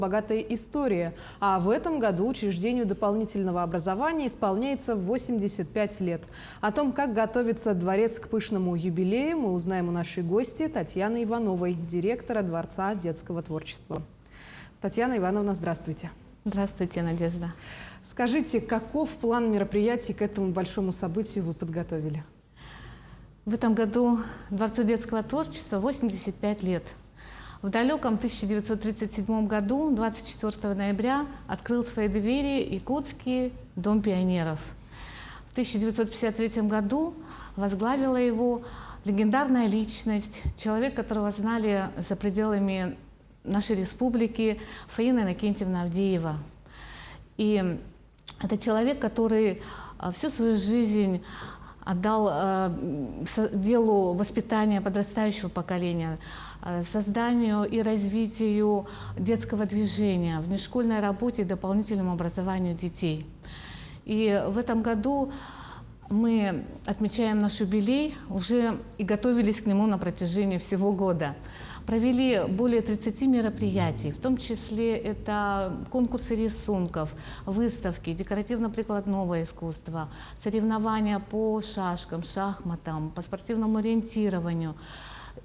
Богатая история, а в этом году учреждению дополнительного образования исполняется 85 лет. О том, как готовится дворец к пышному юбилею, мы узнаем у нашей гости Татьяны Ивановой, директора Дворца детского творчества. Татьяна Ивановна, здравствуйте. Здравствуйте, Надежда. Скажите, каков план мероприятий к этому большому событию вы подготовили? В этом году Дворцу детского творчества 85 лет. В далеком 1937 году, 24 ноября, открыл свои двери Якутский дом пионеров. В 1953 году возглавила его легендарная личность, человек, которого знали за пределами нашей республики, Фаина Иннокентьевна Авдеева. И это человек, который всю свою жизнь отдал делу воспитания подрастающего поколения, созданию и развитию детского движения, внешкольной работе и дополнительному образованию детей. И в этом году мы отмечаем наш юбилей, уже и готовились к нему на протяжении всего года. Провели более 30 мероприятий, в том числе это конкурсы рисунков, выставки, декоративно-прикладного искусства, соревнования по шашкам, шахматам, по спортивному ориентированию.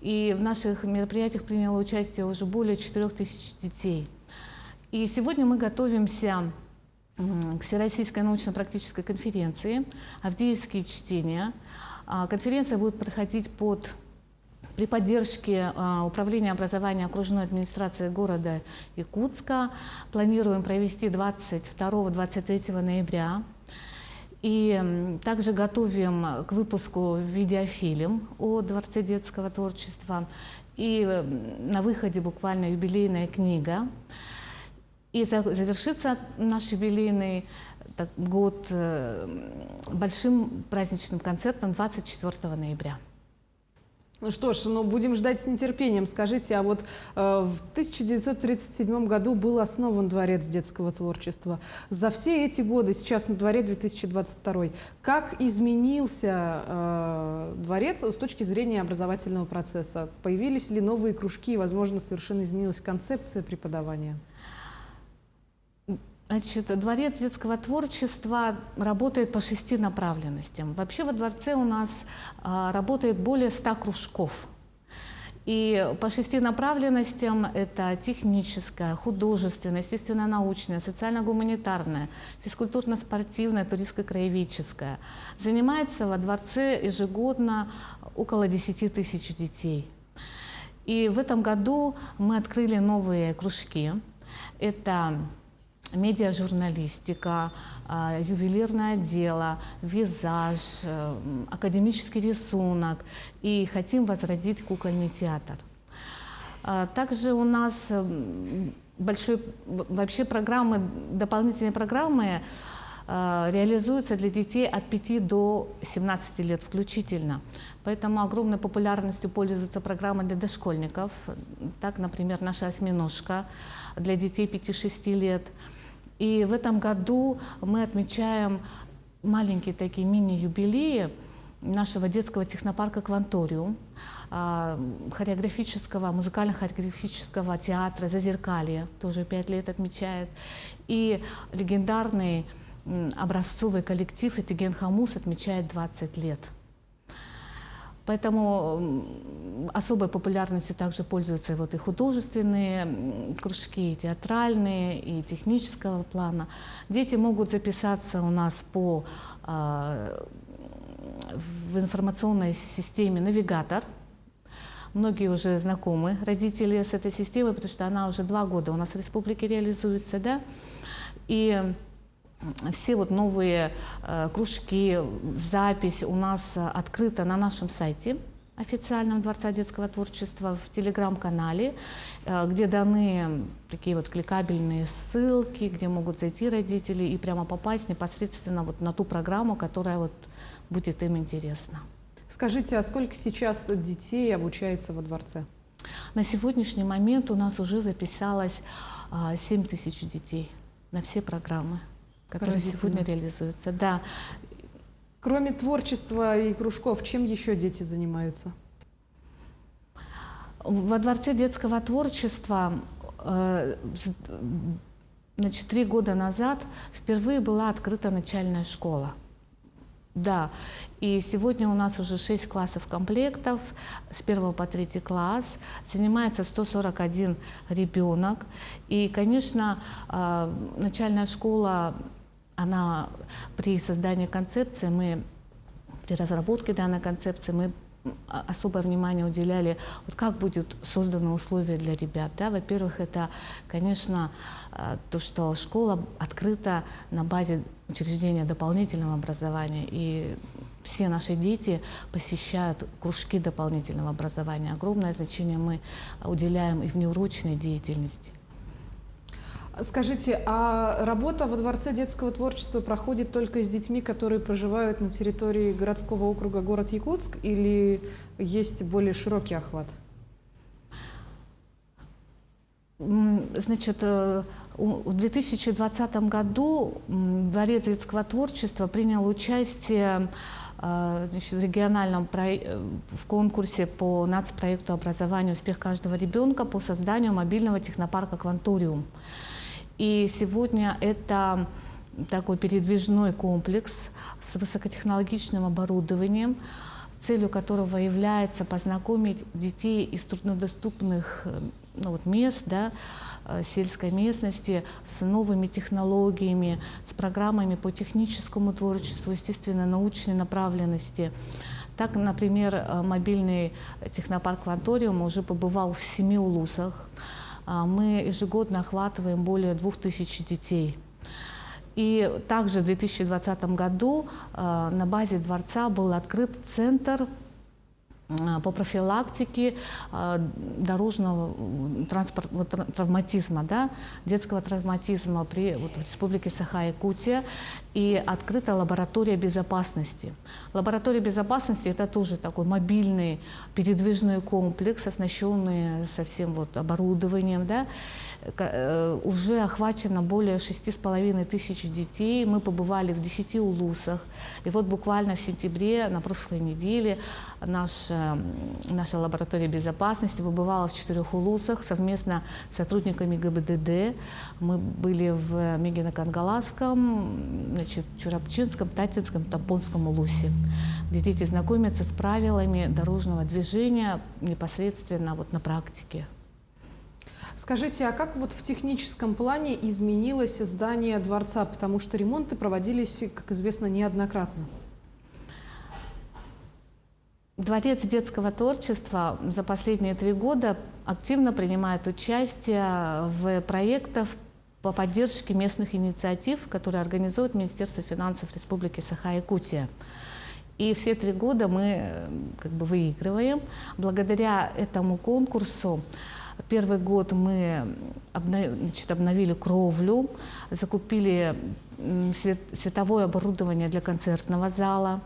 И в наших мероприятиях приняло участие уже более 4000 детей. И сегодня мы готовимся к Всероссийской научно-практической конференции «Авдеевские чтения». Конференция будет проходить при поддержке Управления образования окружной администрации города Якутска. Планируем провести 22-23 ноября. И также готовим к выпуску видеофильм о Дворце детского творчества. И на выходе буквально юбилейная книга. И завершится наш юбилейный год большим праздничным концертом 24 ноября. Ну что ж, будем ждать с нетерпением. Скажите, а вот в 1937 году был основан Дворец детского творчества. За все эти годы, сейчас на дворе 2022, как изменился дворец с точки зрения образовательного процесса? Появились ли новые кружки? Возможно, совершенно изменилась концепция преподавания? Значит, Дворец детского творчества работает по 6 направленностям. Вообще во дворце у нас работает более 100 кружков. И по 6 направленностям это техническая, художественная, естественно-научная, социально-гуманитарная, физкультурно-спортивная, туристско-краеведческая. Занимается во дворце ежегодно около 10 тысяч детей. И в этом году мы открыли новые кружки. Это медиажурналистика, ювелирное дело, визаж, академический рисунок. И хотим возродить кукольный театр. Также у нас вообще дополнительные программы реализуются для детей от 5 до 17 лет включительно. Поэтому огромной популярностью пользуются программы для дошкольников. Так, например, наша «Осьминожка» для детей 5-6 лет. И в этом году мы отмечаем маленькие такие мини-юбилеи нашего детского технопарка «Кванториум», хореографического, музыкально-хореографического театра «Зазеркалье», тоже 5 лет отмечает. И легендарный образцовый коллектив «Этиген Хамус» отмечает 20 лет. Поэтому особой популярностью также пользуются и художественные кружки, и театральные, и технического плана. Дети могут записаться у нас в информационной системе «Навигатор». Многие уже знакомы, родители, с этой системой, потому что она уже 2 года у нас в республике реализуется, да? И все новые кружки, запись у нас открыта на нашем сайте официальном Дворца детского творчества, в телеграм-канале, где даны такие кликабельные ссылки, где могут зайти родители и прямо попасть непосредственно на ту программу, которая будет им интересна. Скажите, а сколько сейчас детей обучается во дворце? На сегодняшний момент у нас уже записалось 7000 детей на все программы, которые сегодня реализуются. Да. Кроме творчества и кружков, чем еще дети занимаются? Во Дворце детского творчества Значит, 3 года назад впервые была открыта начальная школа. Да, и сегодня у нас уже 6 классов комплектов, с 1 по 3 класс, занимается 141 ребенок. И, конечно, начальная школа, она при создании концепции, при разработке данной концепции мы особое внимание уделяли, вот как будут созданы условия для ребят. Да? Во-первых, это, конечно, то, что школа открыта на базе учреждения дополнительного образования, и все наши дети посещают кружки дополнительного образования. Огромное значение мы уделяем и внеурочной деятельности. Скажите, а работа во Дворце детского творчества проходит только с детьми, которые проживают на территории городского округа город Якутск, или есть более широкий охват? Значит, в 2020 году Дворец детского творчества принял участие в региональном в конкурсе по нацпроекту образования «Успех каждого ребенка» по созданию мобильного технопарка «Кванториум». И сегодня это такой передвижной комплекс с высокотехнологичным оборудованием, целью которого является познакомить детей из труднодоступных мест, да, сельской местности с новыми технологиями, с программами по техническому творчеству, естественно, научной направленности. Так, например, мобильный технопарк «Кванториум» уже побывал в 7 улусах. Мы ежегодно охватываем более 2000 детей. И также в 2020 году на базе дворца был открыт центр по профилактике дорожного травматизма, да, детского травматизма в Республике Саха-Якутия, и открыта лаборатория безопасности. Лаборатория безопасности – это тоже такой мобильный передвижной комплекс, оснащенный со всем оборудованием, да. Уже охвачено более 6500 детей. Мы побывали в 10 улусах. И вот буквально в сентябре, на прошлой неделе, наша лаборатория безопасности побывала в 4 улусах совместно с сотрудниками ГИБДД. Мы были в Мегино-Кангаласском, Чурапчинском, Татинском, Тампонском улусе, где дети знакомятся с правилами дорожного движения непосредственно на практике. Скажите, а как в техническом плане изменилось здание дворца? Потому что ремонты проводились, как известно, неоднократно. Дворец детского творчества за последние 3 года активно принимает участие в проектах по поддержке местных инициатив, которые организует Министерство финансов Республики Саха-Якутия. И все 3 года мы выигрываем. Благодаря этому конкурсу первый год мы обновили кровлю, закупили световое оборудование для концертного зала.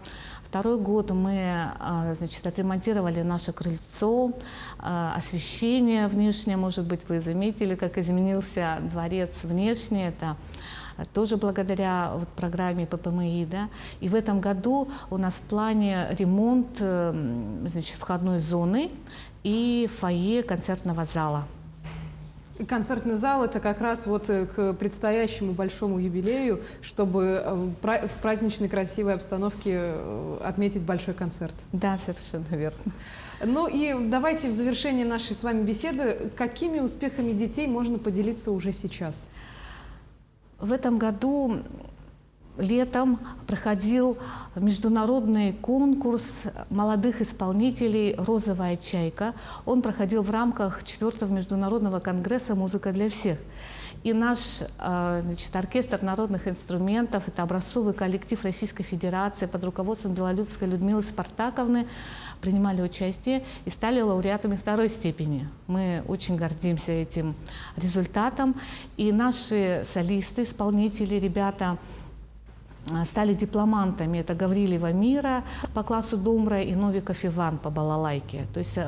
Второй год мы отремонтировали наше крыльцо, освещение внешнее, может быть, вы заметили, как изменился дворец внешне. Это тоже благодаря программе ППМИ. Да? И в этом году у нас в плане ремонт входной зоны и фойе концертного зала. И концертный зал – это как раз к предстоящему большому юбилею, чтобы в праздничной красивой обстановке отметить большой концерт. Да, совершенно верно. Ну и давайте в завершение нашей с вами беседы, какими успехами детей можно поделиться уже сейчас? В этом году летом проходил международный конкурс молодых исполнителей «Розовая чайка». Он проходил в рамках 4-го международного конгресса «Музыка для всех». И наш оркестр народных инструментов, это образцовый коллектив Российской Федерации под руководством Белолюбской Людмилы Спартаковны, принимали участие и стали лауреатами 2-й степени. Мы очень гордимся этим результатом. И наши солисты, исполнители, ребята стали дипломантами. Это Гаврилева Мира по классу домбра и Новиков Иван по балалайке. То есть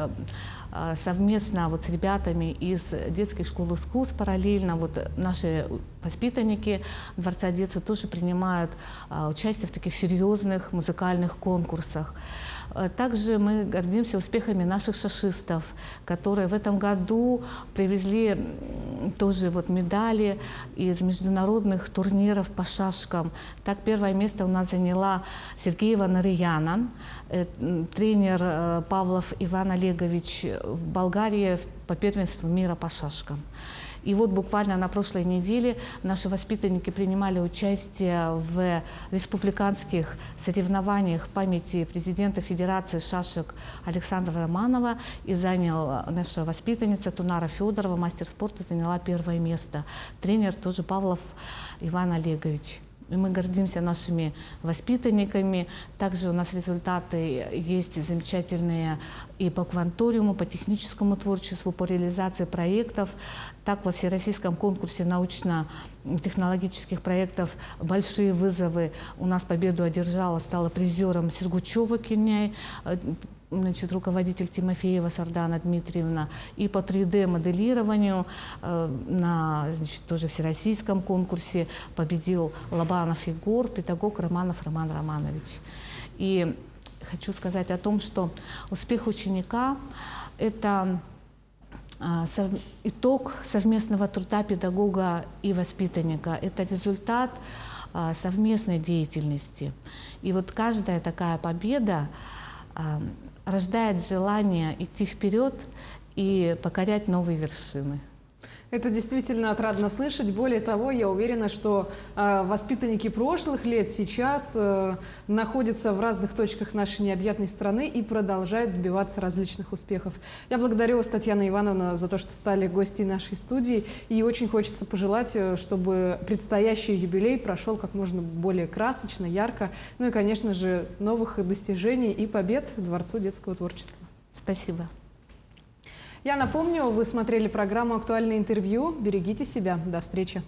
совместно с ребятами из детской школы искусств параллельно наши воспитанники Дворца детства тоже принимают участие в таких серьезных музыкальных конкурсах. Также мы гордимся успехами наших шашистов, которые в этом году привезли тоже вот медали из международных турниров по шашкам. Так, первое место у нас заняла Сергеева Нарияна, тренер Павлов Иван Олегович в Болгарии по первенству мира по шашкам. И вот буквально на прошлой неделе наши воспитанники принимали участие в республиканских соревнованиях в памяти президента Федерации шашек Александра Романова. И заняла наша воспитанница Тунара Федорова, мастер спорта, заняла первое место. Тренер тоже Павлов Иван Олегович. И мы гордимся нашими воспитанниками. Также у нас результаты есть замечательные и по кванториуму, по техническому творчеству, по реализации проектов. Так, во всероссийском конкурсе научно-технологических проектов «Большие вызовы» у нас победу одержала, стала призером Сергучева Кеняй, значит, руководитель Тимофеева Сардана Дмитриевна, и по 3D-моделированию на, значит, тоже всероссийском конкурсе победил Лобанов Егор, педагог Романов Роман Романович. И хочу сказать о том, что успех ученика – это итог совместного труда педагога и воспитанника, это результат совместной деятельности. И вот каждая такая победа рождает желание идти вперед и покорять новые вершины. Это действительно отрадно слышать. Более того, я уверена, что воспитанники прошлых лет сейчас находятся в разных точках нашей необъятной страны и продолжают добиваться различных успехов. Я благодарю вас, Татьяна Ивановна, за то, что стали гостьей нашей студии. И очень хочется пожелать, чтобы предстоящий юбилей прошел как можно более красочно, ярко. Ну и, конечно же, новых достижений и побед Дворцу детского творчества. Спасибо. Я напомню, вы смотрели программу «Актуальное интервью». Берегите себя. До встречи.